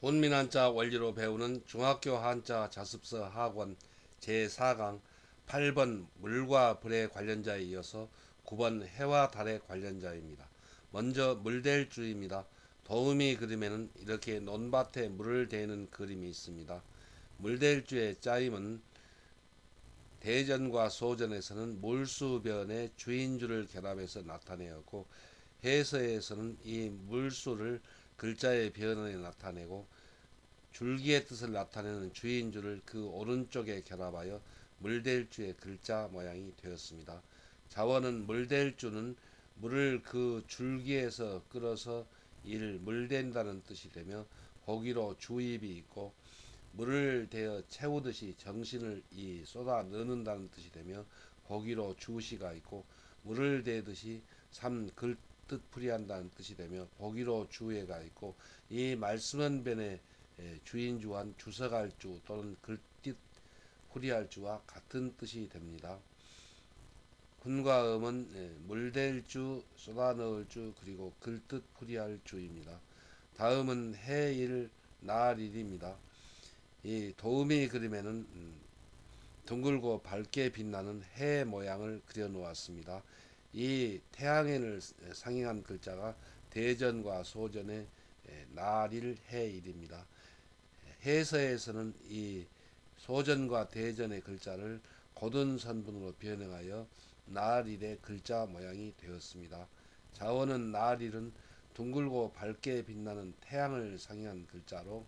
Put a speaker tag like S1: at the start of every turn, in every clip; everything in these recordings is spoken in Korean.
S1: 본민 한자 원리로 배우는 중학교 한자 자습서 학원 제4강 8번 물과 불의 관련자에 이어서 9번 해와 달의 관련자입니다. 먼저 물댈 주입니다. 도우미 그림에는 이렇게 논밭에 물을 대는 그림이 있습니다. 물댈 주의 짜임은 대전과 소전에서는 물수변의 주인주를 결합해서 나타내었고, 해서에서는 이 물수를 글자의 변에 나타내고 줄기의 뜻을 나타내는 주인줄을 그 오른쪽에 결합하여 물댈주의 글자 모양이 되었습니다. 자원은 물댈주는 물을 그 줄기에서 끌어서 물댄다는 뜻이 되며, 보기로 주입이 있고 물을 대어 채우듯이 정신을 쏟아 넣는다는 뜻이 되며, 보기로 주시가 있고 물을 대듯이 글뜻풀이한다는 뜻이 되며, 보기로 주예가 있고, 이 말씀은 변에 주인주한 주석할 주 또는 글짓 풀이할 주와 같은 뜻이 됩니다. 훈과 음은 물댈 주, 쏟아 넣을 주, 그리고 글뜻 풀이할 주입니다. 다음은 해일, 날일입니다. 이 도우미 그림에는 둥글고 밝게 빛나는 해 모양을 그려 놓았습니다. 이 태양인을 상징한 글자가 대전과 소전의 날일 해일입니다. 해서에서는 이 소전과 대전의 글자를 고든 선분으로 변형하여 날일의 글자 모양이 되었습니다. 자원은 날일은 둥글고 밝게 빛나는 태양을 상징한 글자로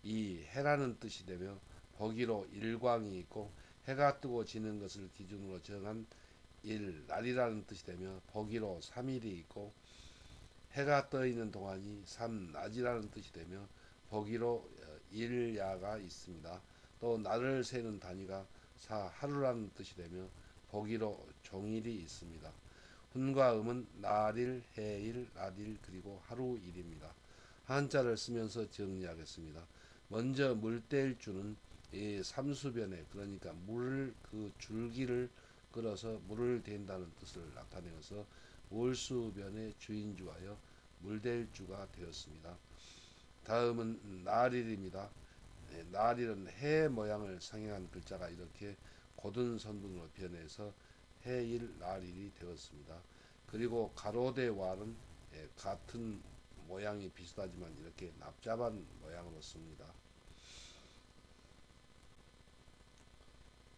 S1: 이 해라는 뜻이 되며, 보기로 일광이 있고 해가 뜨고 지는 것을 기준으로 정한 날이라는 뜻이 되며, 보기로 3일이 있고 해가 떠 있는 동안이 낮이라는 뜻이 되며, 보기로 일야가 있습니다. 또 날을 세는 단위가 하루라는 뜻이 되며, 보기로 종일이 있습니다. 훈과 음은 날일, 해일, 날일, 그리고 하루일입니다. 한자를 쓰면서 정리하겠습니다. 먼저 물뗄 주는 이 삼수변에, 그러니까 물을 그 줄기를 끌어서 물을 댄다는 뜻을 나타내어서 물수변의 주인주하여 물댈 주가 되었습니다. 다음은 날일입니다. 날일은 해 모양을 상징한 글자가 이렇게 고든 선분으로 변해서 해일, 날일이 되었습니다. 그리고 가로대 왈은 같은 모양이 비슷하지만 이렇게 납작한 모양으로 씁니다.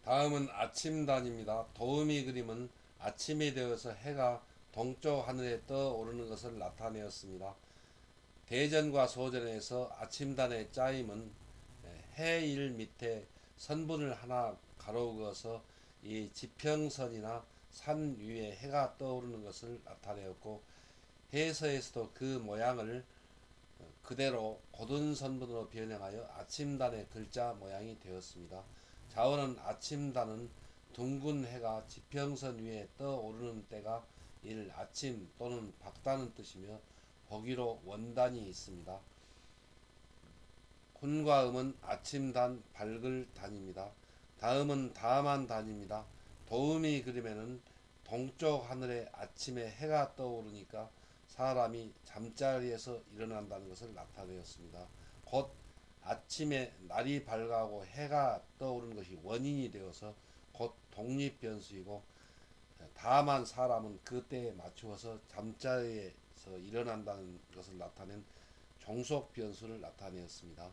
S1: 다음은 아침단입니다. 도우미 그림은 아침이 되어서 해가 동쪽 하늘에 떠오르는 것을 나타내었습니다. 대전과 소전에서 아침단의 짜임은 해일 밑에 선분을 하나 가로그어서 이 지평선이나 산 위에 해가 떠오르는 것을 나타내었고, 해서에서도 그 모양을 그대로 고든 선분으로 변형하여 아침단의 글자 모양이 되었습니다. 자원은 아침단은 둥근 해가 지평선 위에 떠오르는 때가 아침 또는 밝다는 뜻이며, 보기로 원단이 있습니다. 훈과 음은 아침단, 밝을 단입니다. 다음은 다만 단입니다. 도우미 그림에는 동쪽 하늘에 아침에 해가 떠오르니까 사람이 잠자리에서 일어난다는 것을 나타내었습니다. 곧 아침에 날이 밝아오고 해가 떠오르는 것이 원인이 되어서 곧 독립변수이고, 다만 사람은 그때에 맞추어서 잠자리에서 일어난다는 것을 나타낸 종속변수를 나타내었습니다.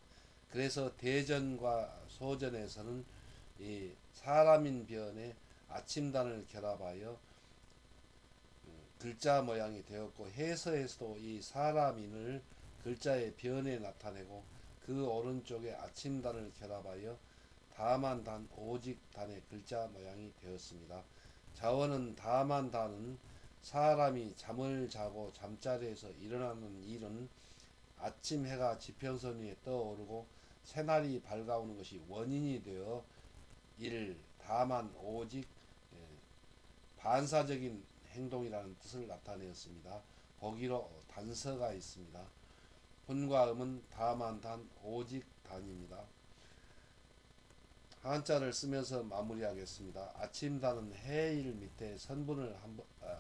S1: 그래서 대전과 소전에서는 이 사람인 변에 아침단을 결합하여 글자 모양이 되었고, 해서에서도 이 사람인을 글자의 변에 나타내고 그 오른쪽에 아침단을 결합하여 다만단, 오직단의 글자 모양이 되었습니다. 자원은 다만단은 사람이 잠을 자고 잠자리에서 일어나는 일은 아침 해가 지평선 위에 떠오르고 새날이 밝아오는 것이 원인이 되어 다만 오직 반사적인 행동이라는 뜻을 나타내었습니다. 보기로 단서가 있습니다. 훈과 음은 다만 단, 오직 단입니다. 한자를 쓰면서 마무리하겠습니다. 아침단은 해일 밑에 선분을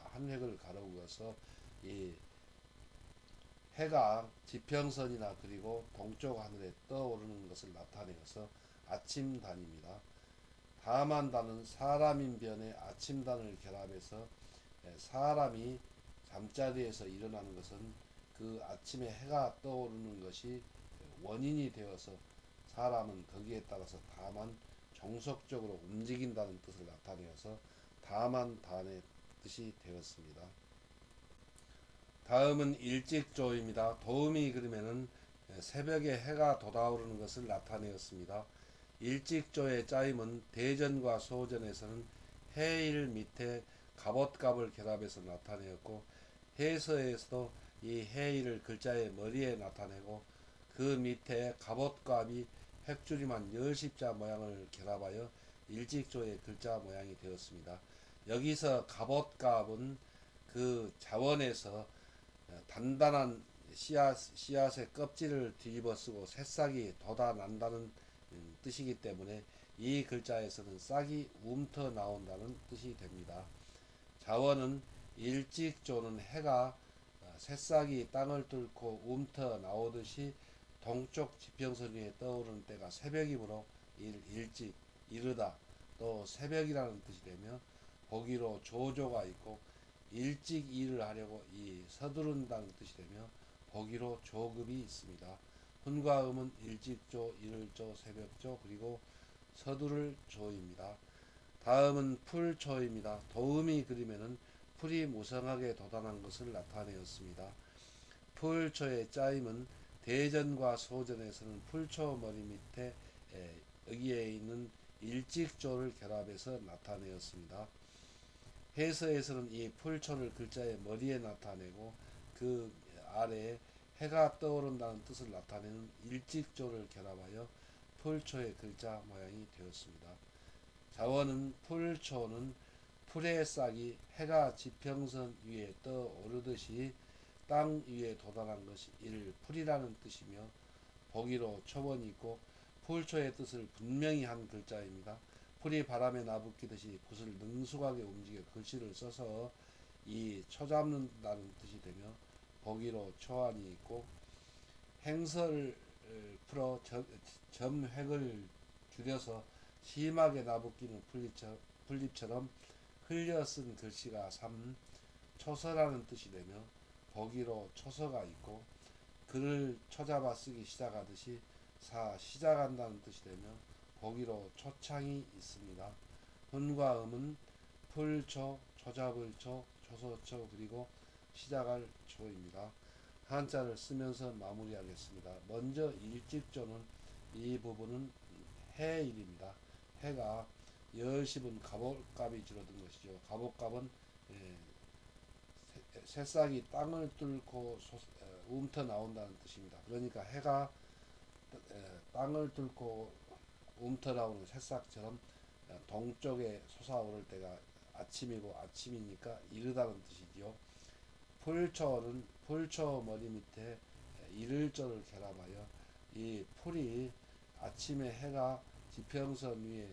S1: 한 획을 가로그어서 이 해가 지평선이나 그리고 동쪽 하늘에 떠오르는 것을 나타내어서 아침단입니다. 다만단은 사람인 변에 아침단을 결합해서 사람이 잠자리에서 일어나는 것은 그 아침에 해가 떠오르는 것이 원인이 되어서 사람은 거기에 따라서 다만 종속적으로 움직인다는 뜻을 나타내어서 다만단의 뜻이 되었습니다. 다음은 일찍조입니다. 도움이 그러면은 새벽에 해가 돋아오르는 것을 나타내었습니다. 일찍조의 짜임은 대전과 소전에서는 해일 밑에 갑옷갑을 결합해서 나타내었고 해서에서도 이 해일을 글자의 머리에 나타내고 그 밑에 갑옷갑이 획줄이만 열십자 모양을 결합하여 일직조의 글자 모양이 되었습니다. 여기서 갑옷갑은 그 자원에서 단단한 씨앗의 껍질을 뒤집어 쓰고 새싹이 돋아난다는 뜻이기 때문에 이 글자에서는 싹이 움터 나온다는 뜻이 됩니다. 자원은 일찍조는 해가 새싹이 땅을 뚫고 움터 나오듯이 동쪽 지평선 위에 떠오르는 때가 새벽이므로 일찍 이르다 또 새벽이라는 뜻이 되며 보기로 조조가 있고 일찍 일을 하려고 이 서두른다는 뜻이 되며 보기로 조급이 있습니다. 훈과 음은 일찍조, 이를조, 새벽조 그리고 서두를 조입니다. 다음은 풀초입니다. 도음이 그리면은 풀이 무성하게 돋아난 것을 나타내었습니다. 풀초의 짜임은 대전과 소전에서는 풀초 머리 밑에 여기에 있는 일직조를 결합해서 나타내었습니다. 해서에서는 이 풀초를 글자의 머리에 나타내고 그 아래에 해가 떠오른다는 뜻을 나타내는 일직조를 결합하여 풀초의 글자 모양이 되었습니다. 자원은 풀초는 풀의 싹이 해가 지평선 위에 떠오르듯이 땅 위에 도달한 것이 이를 풀이라는 뜻이며 보기로 초원이 있고 풀초의 뜻을 분명히 한 글자입니다. 풀이 바람에 나부끼듯이 붓을 능숙하게 움직여 글씨를 써서 이 초잡는다는 뜻이 되며 보기로 초안이 있고 행설을 풀어 점획을 줄여서 심하게 나부끼는 풀잎처럼 흘려 쓴 글씨가 초서라는 뜻이 되며 보기로 초서가 있고 글을 초잡아 쓰기 시작하듯이 시작한다는 뜻이 되며 보기로 초창이 있습니다. 훈과 음은 풀초, 초잡을 초, 초서초 그리고 시작할 초입니다. 한자를 쓰면서 마무리하겠습니다. 먼저 일직조는 이 부분은 해일입니다. 해가 열십은 갑옷갑이 줄어든 것이죠. 갑옷갑은 새싹이 땅을 뚫고 움터 나온다는 뜻입니다. 그러니까 해가 땅을 뚫고 움터 나오는 새싹처럼 동쪽에 솟아오를 때가 아침이고 아침이니까 이르다는 뜻이지요. 풀초는 풀초 머리 밑에 이를조를 결합하여 이 풀이 아침에 해가 지평선 위에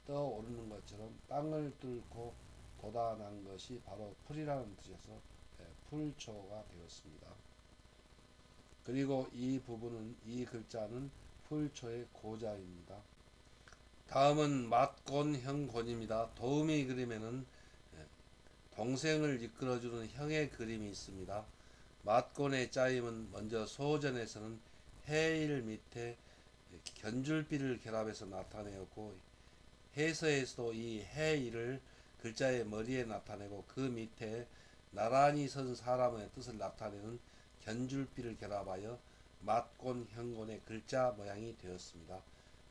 S1: 떠오르는 것처럼 땅을 뚫고 돋아난 것이 바로 풀이라는 뜻에서 풀초가 되었습니다. 그리고 이 부분은 이 글자는 풀초의 고자입니다. 다음은 맞곤형곤입니다. 도움이 그림에는 동생을 이끌어주는 형의 그림이 있습니다. 맞곤의 짜임은 먼저 소전에서는 해일 밑에 견줄비를 결합해서 나타내었고 해서에서도 이 해일을 글자의 머리에 나타내고 그 밑에 나란히 선 사람의 뜻을 나타내는 견줄비를 결합하여 맞곤 형곤의 글자 모양이 되었습니다.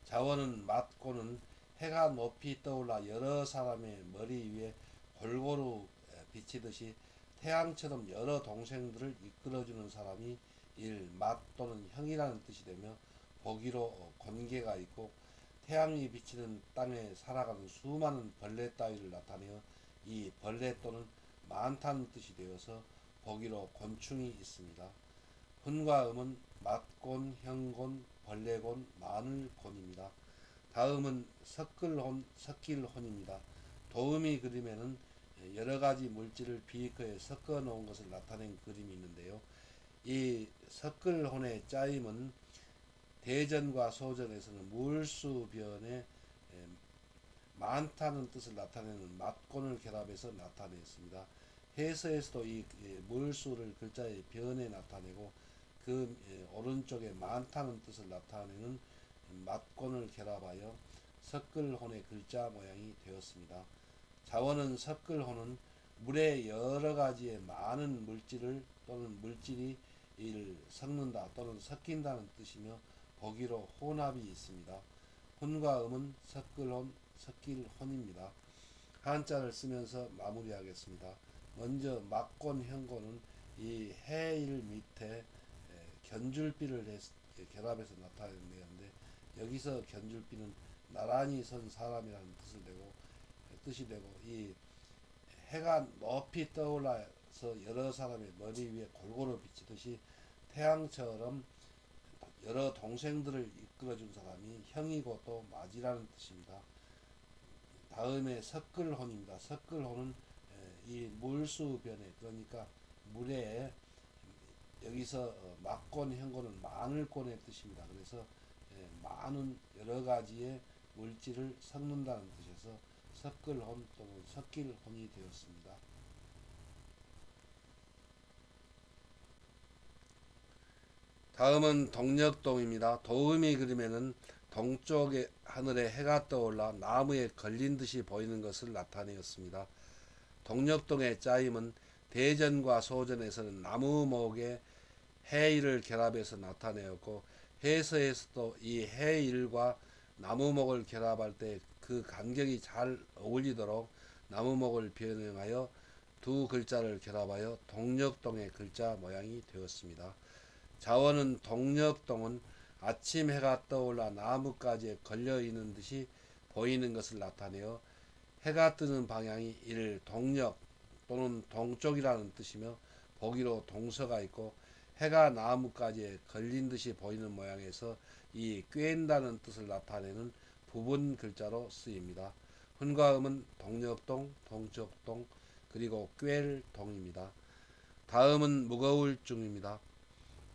S1: 자원은 맞곤은 해가 높이 떠올라 여러 사람의 머리 위에 골고루 비치듯이 태양처럼 여러 동생들을 이끌어주는 사람이 맞 또는 형이라는 뜻이 되며 보기로 권계가 있고 태양이 비치는 땅에 살아가는 수많은 벌레 따위를 나타내어 이 벌레 또는 많다는 뜻이 되어서 보기로 곤충이 있습니다. 훈과 음은 맞곤, 형곤, 벌레곤, 마늘곤입니다. 다음은 섞을혼, 섞일혼입니다. 도음이 그림에는 여러 가지 물질을 비커에 섞어 놓은 것을 나타낸 그림이 있는데요. 이 석글혼의 짜임은 대전과 소전에서는 물수변에 많다는 뜻을 나타내는 맞곤을 결합해서 나타냈습니다. 해서에서도 이 물수를 글자의 변에 나타내고 그 오른쪽에 많다는 뜻을 나타내는 맞곤을 결합하여 석글혼의 글자 모양이 되었습니다. 자원은 석글혼은 물에 여러 가지의 많은 물질을 또는 물질이 이를 섞는다 또는 섞인다는 뜻이며 보기로 혼합이 있습니다. 혼과 음은 석글혼, 섞일혼입니다. 한자를 쓰면서 마무리하겠습니다. 먼저 막곤 현고는 이 해일 밑에 견줄비를 결합해서 나타내는데 여기서 견줄비는 나란히 선 사람이라는 뜻이 되고 이 해가 높이 떠올라서 여러 사람의 머리 위에 골고루 비치듯이 태양처럼 여러 동생들을 이끌어준 사람이 형이고 또 맞이라는 뜻입니다. 다음에 석글혼입니다. 석글혼은 이 물수변에 그러니까 물에 여기서 막곤 현고는 많을곤의 뜻입니다. 그래서 많은 여러 가지의 물질을 섞는다는 뜻에서 석글혼 또는 섞일혼이 되었습니다. 다음은 동력동입니다. 도음이 그림에는 동쪽의 하늘에 해가 떠올라 나무에 걸린 듯이 보이는 것을 나타내었습니다. 동력동의 짜임은 대전과 소전에서는 나무목에 해일을 결합해서 나타내었고 해서에서도 이 해일과 나무목을 결합할 때 그 간격이 잘 어울리도록 나무목을 변형하여 두 글자를 결합하여 동력동의 글자 모양이 되었습니다. 자원은 동력동은 아침 해가 떠올라 나뭇가지에 걸려 있는 듯이 보이는 것을 나타내어 해가 뜨는 방향이 동력 또는 동쪽이라는 뜻이며 보기로 동서가 있고 해가 나뭇가지에 걸린 듯이 보이는 모양에서 이 꿰인다는 뜻을 나타내는 부분 글자로 쓰입니다. 훈과음은 동력동, 동쪽동, 그리고 꿰일 동입니다. 다음은 무거울 중입니다.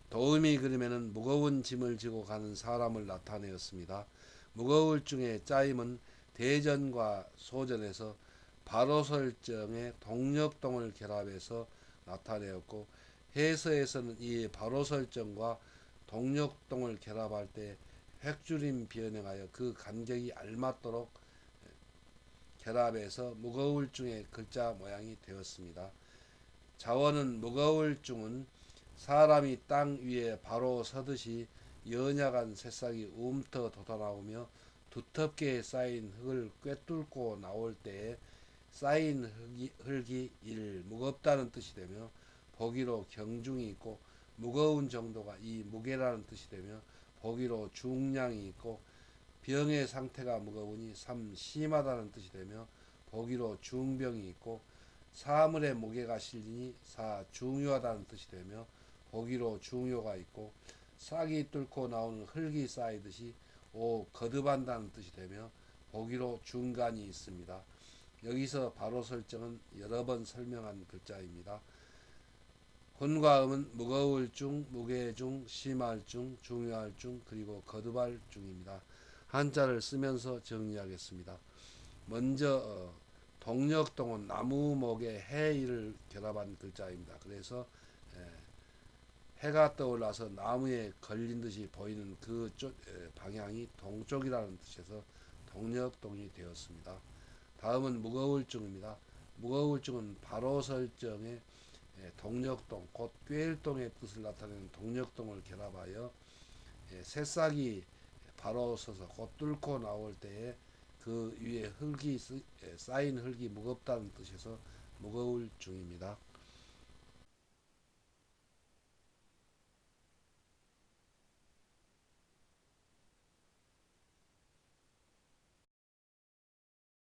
S1: 도음이 그림에는 무거운 짐을 지고 가는 사람을 나타내었습니다. 무거울 중의 짜임은 대전과 소전에서 바로설정의 동력동을 결합해서 나타내었고 해서에서는 이 바로설정과 동력동을 결합할 때 획줄임 변형하여 그 간격이 알맞도록 결합해서 무거울 중의 글자 모양이 되었습니다. 자원은 무거울 중은 사람이 땅 위에 바로 서듯이 연약한 새싹이 움터 돋아나오며 두텁게 쌓인 흙을 꿰뚫고 나올 때에 쌓인 흙이 무겁다는 뜻이 되며 보기로 경중이 있고 무거운 정도가 이 무게라는 뜻이 되며 보기로 중량이 있고 병의 상태가 무거우니 심하다는 뜻이 되며 보기로 중병이 있고 사물의 무게가 실리니 중요하다는 뜻이 되며 보기로 중요가 있고 싹이 뚫고 나오는 흙이 쌓이듯이 거듭한다는 뜻이 되며 보기로 중간이 있습니다. 여기서 바로 설정은 여러 번 설명한 글자입니다. 혼과 음은 무거울 중, 무게 중, 심할 중, 중요할 중, 그리고 거듭할 중입니다. 한자를 쓰면서 정리하겠습니다. 먼저 동력동은 나무목에 해일을 결합한 글자입니다. 그래서 해가 떠올라서 나무에 걸린 듯이 보이는 그 방향이 동쪽이라는 뜻에서 동력동이 되었습니다. 다음은 무거울증입니다. 무거울증은 바로 설정의 동력동, 곧 꿰일동의 뜻을 나타내는 동력동을 결합하여 새싹이 바로 서서 곧 뚫고 나올 때에 그 위에 쌓인 흙이 무겁다는 뜻에서 무거울 중입니다.